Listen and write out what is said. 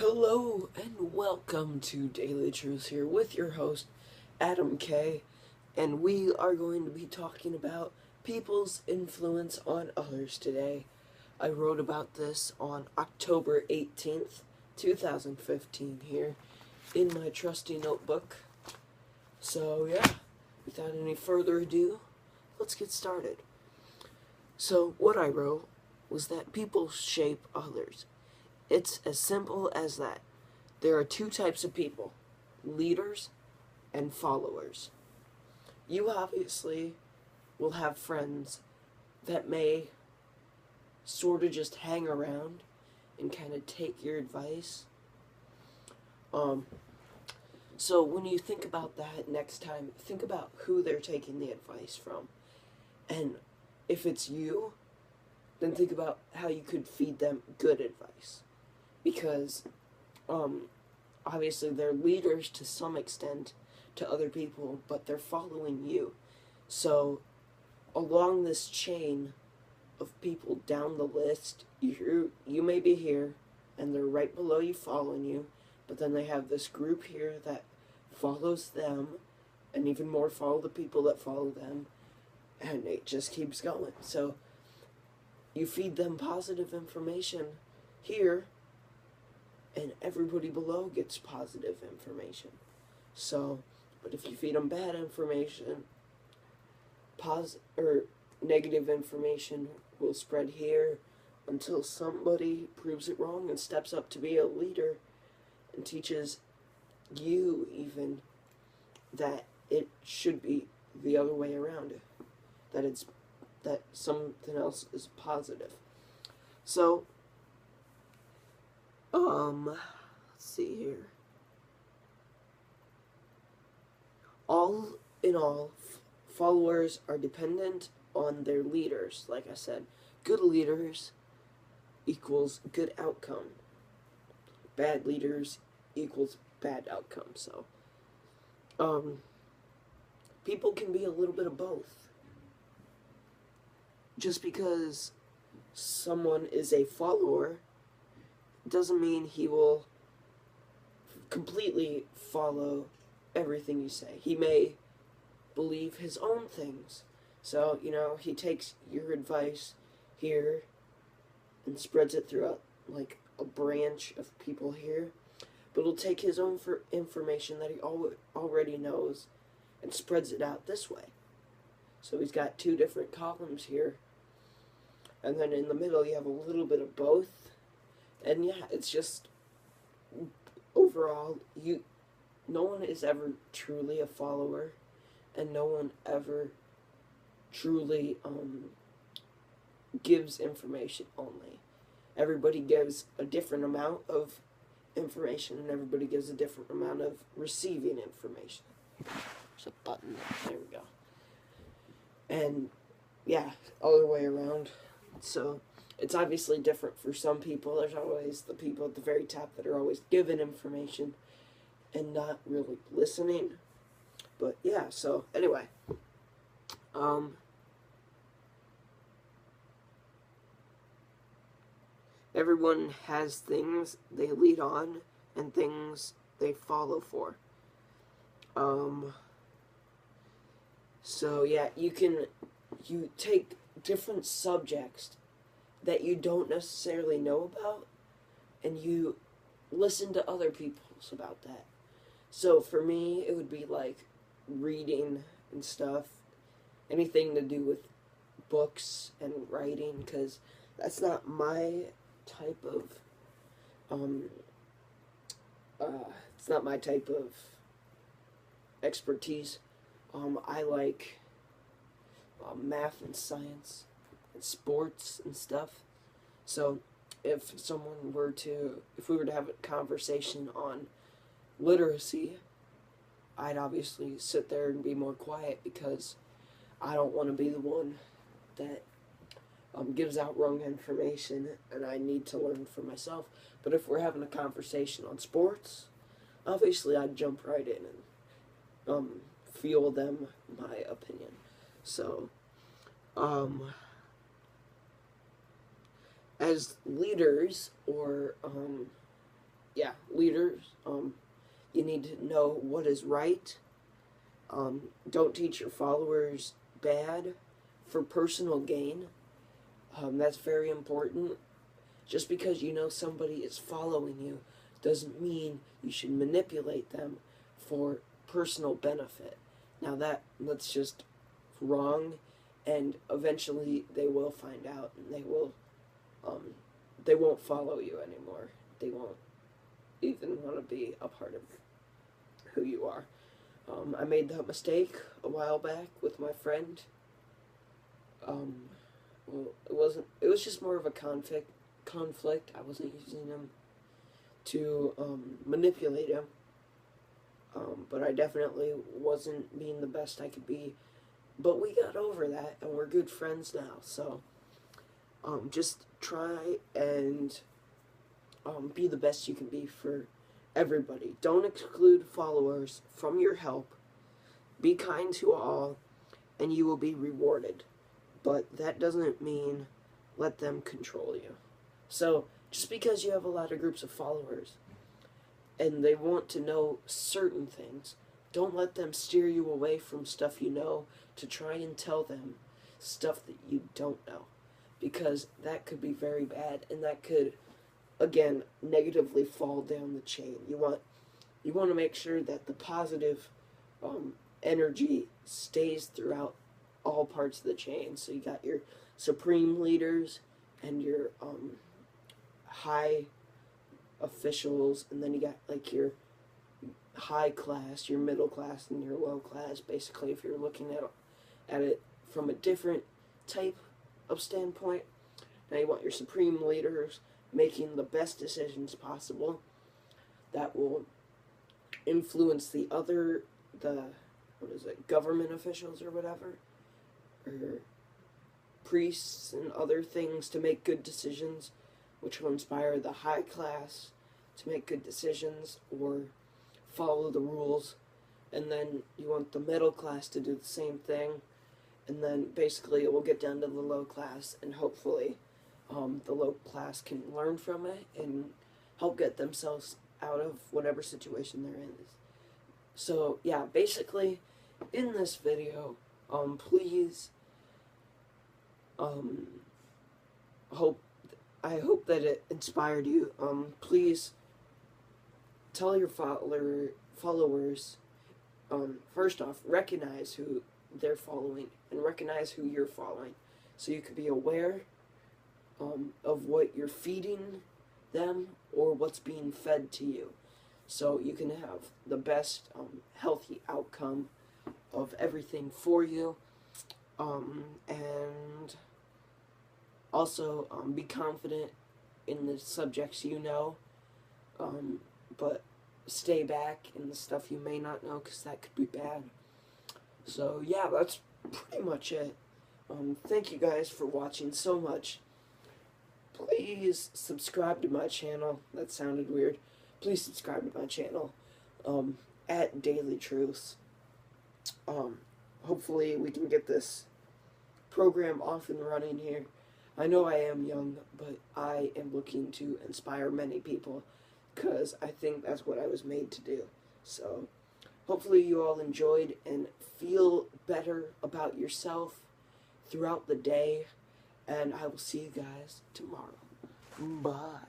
Hello and welcome to Daily Truths here with your host, Adam K. And we are going to be talking about people's influence on others today. I wrote about this on October 18th, 2015 here in my trusty notebook. So yeah, without any further ado, let's get started. So what I wrote was that people shape others. It's as simple as that. There are two types of people, leaders and followers. You obviously will have friends that may sort of just hang around and kind of take your advice. So when you think about that next time, think about who they're taking the advice from. And if it's you, then think about how you could feed them good advice. Because obviously they're leaders to some extent to other people, but they're following you. So along this chain of people down the list, you may be here and they're right below you following you, but then they have this group here that follows them and even more follow the people that follow them, and it just keeps going. So you feed them positive information here, and everybody below gets positive information. So, but if you feed them bad information, negative information will spread here until somebody proves it wrong and steps up to be a leader and teaches you even that it should be the other way around. That something else is positive. So, let's see here. All in all, followers are dependent on their leaders. Like I said, good leaders equals good outcome. Bad leaders equals bad outcome. So, people can be a little bit of both. Just because someone is a follower doesn't mean he will completely follow everything you say. He may believe his own things. So, he takes your advice here and spreads it throughout like a branch of people here. But he'll take his own information that he already knows and spreads it out this way. So he's got two different columns here. And then in the middle you have a little bit of both. And yeah, it's just, overall, no one is ever truly a follower, and no one ever truly gives information only. Everybody gives a different amount of information, and everybody gives a different amount of receiving information. There's a button there. There we go. And yeah, other way around. So it's obviously different for some people. There's always the people at the very top that are always given information and not really listening. But yeah, so anyway. Everyone has things they lead on and things they follow for. So yeah, you take different subjects that you don't necessarily know about, and you listen to other people's about that. So for me, it would be like reading and stuff, anything to do with books and writing, because that's not my type of, it's not my type of expertise. I like math and science and sports and stuff. So if we were to have a conversation on literacy, I'd obviously sit there and be more quiet, because I don't want to be the one that gives out wrong information, and I need to learn for myself. But if we're having a conversation on sports, obviously I'd jump right in and fuel them my opinion. So, as leaders or yeah, leaders, you need to know what is right. Don't teach your followers bad for personal gain. That's very important. Just because you know somebody is following you doesn't mean you should manipulate them for personal benefit. Now that's just wrong, and eventually they will find out, and they won't follow you anymore. They won't even want to be a part of who you are. I made that mistake a while back with my friend. Well, it was just more of a conflict. I wasn't using him to manipulate him. But I definitely wasn't being the best I could be. But we got over that, and we're good friends now. So, just try and be the best you can be for everybody. Don't exclude followers from your help. Be kind to all, and you will be rewarded. But that doesn't mean let them control you. So, just because you have a lot of groups of followers and they want to know certain things, don't let them steer you away from stuff you know to try and tell them stuff that you don't know. Because that could be very bad, and that could, again, negatively fall down the chain. You want to make sure that the positive energy stays throughout all parts of the chain. So you got your supreme leaders and your high officials, and then you got like your high class, your middle class, and your low class. Basically, if you're looking at it from a different type of standpoint. Now you want your supreme leaders making the best decisions possible that will influence the government officials or whatever, or priests and other things to make good decisions, which will inspire the high class to make good decisions or follow the rules. And then you want the middle class to do the same thing. And then basically it will get down to the low class, and hopefully the low class can learn from it and help get themselves out of whatever situation they're in. So yeah, basically in this video, please, I hope that it inspired you. Please tell your followers, first off, recognize who they're following and recognize who you're following, so you can be aware of what you're feeding them or what's being fed to you, so you can have the best healthy outcome of everything for you. And also be confident in the subjects you know, but stay back in the stuff you may not know, because that could be bad. So yeah, that's pretty much it. Thank you guys for watching so much. Please subscribe to my channel. That sounded weird. Please subscribe to my channel at Daily Truths. Hopefully we can get this program off and running here. I know I am young, but I am looking to inspire many people, because I think that's what I was made to do. So hopefully you all enjoyed and feel better about yourself throughout the day, and I will see you guys tomorrow. Bye.